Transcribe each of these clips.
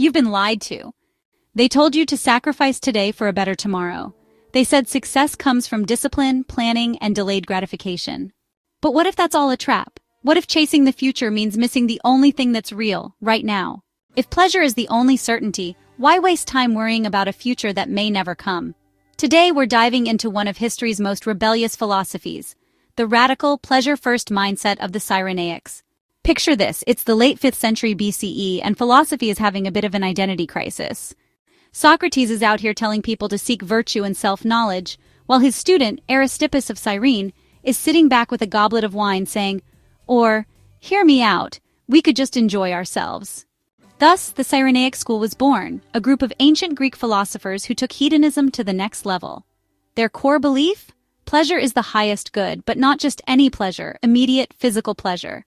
You've been lied to. They told you to sacrifice today for a better tomorrow. They said success comes from discipline, planning, and delayed gratification. But what if that's all a trap? What if chasing the future means missing the only thing that's real, right now? If pleasure is the only certainty, why waste time worrying about a future that may never come? Today we're diving into one of history's most rebellious philosophies, the radical, pleasure-first mindset of the Cyrenaics. Picture this, it's the late 5th century BCE and philosophy is having a bit of an identity crisis. Socrates is out here telling people to seek virtue and self-knowledge, while his student, Aristippus of Cyrene, is sitting back with a goblet of wine saying, or, hear me out, we could just enjoy ourselves. Thus, the Cyrenaic school was born, a group of ancient Greek philosophers who took hedonism to the next level. Their core belief? Pleasure is the highest good, but not just any pleasure, immediate physical pleasure.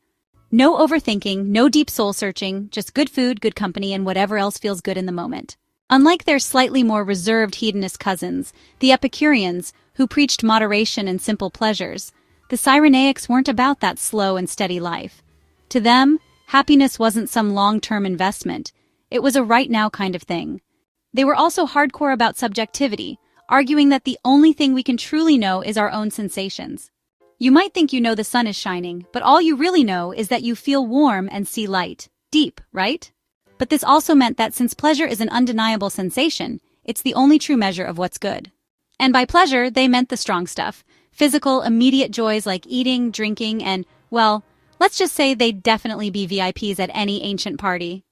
No overthinking, no deep soul-searching, just good food, good company, and whatever else feels good in the moment. Unlike their slightly more reserved hedonist cousins, the Epicureans, who preached moderation and simple pleasures, the Cyrenaics weren't about that slow and steady life. To them, happiness wasn't some long-term investment. It was a right-now kind of thing. They were also hardcore about subjectivity, arguing that the only thing we can truly know is our own sensations. You might think you know the sun is shining, but all you really know is that you feel warm and see light. Deep, right? But this also meant that since pleasure is an undeniable sensation, it's the only true measure of what's good. And by pleasure, they meant the strong stuff. Physical, immediate joys like eating, drinking, and, well, let's just say they'd definitely be VIPs at any ancient party.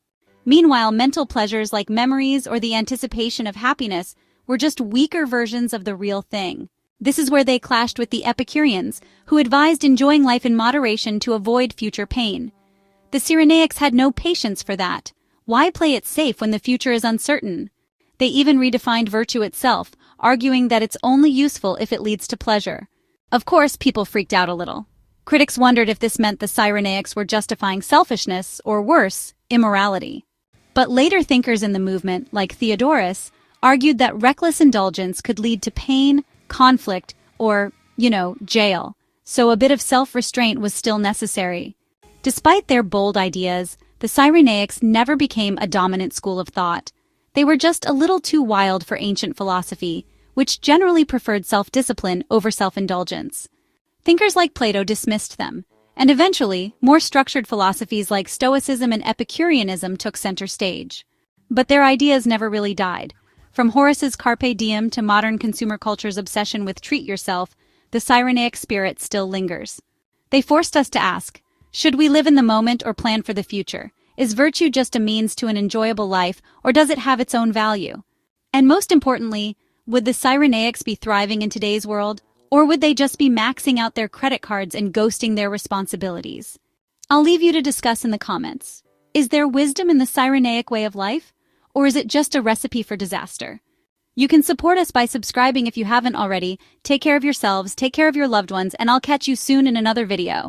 Meanwhile, mental pleasures like memories or the anticipation of happiness were just weaker versions of the real thing. This is where they clashed with the Epicureans, who advised enjoying life in moderation to avoid future pain. The Cyrenaics had no patience for that. Why play it safe when the future is uncertain? They even redefined virtue itself, arguing that it's only useful if it leads to pleasure. Of course, people freaked out a little. Critics wondered if this meant the Cyrenaics were justifying selfishness, or worse, immorality. But later thinkers in the movement, like Theodorus, argued that reckless indulgence could lead to pain, conflict, or, jail. So a bit of self-restraint was still necessary. Despite their bold ideas, the Cyrenaics never became a dominant school of thought. They were just a little too wild for ancient philosophy, which generally preferred self-discipline over self-indulgence. Thinkers like Plato dismissed them, and eventually, more structured philosophies like Stoicism and Epicureanism took center stage. But their ideas never really died. From Horace's Carpe Diem to modern consumer culture's obsession with treat yourself, the Cyrenaic spirit still lingers. They forced us to ask, should we live in the moment or plan for the future? Is virtue just a means to an enjoyable life, or does it have its own value? And most importantly, would the Cyrenaics be thriving in today's world, or would they just be maxing out their credit cards and ghosting their responsibilities? I'll leave you to discuss in the comments. Is there wisdom in the Cyrenaic way of life, or is it just a recipe for disaster? You can support us by subscribing if you haven't already. Take care of yourselves, take care of your loved ones, and I'll catch you soon in another video.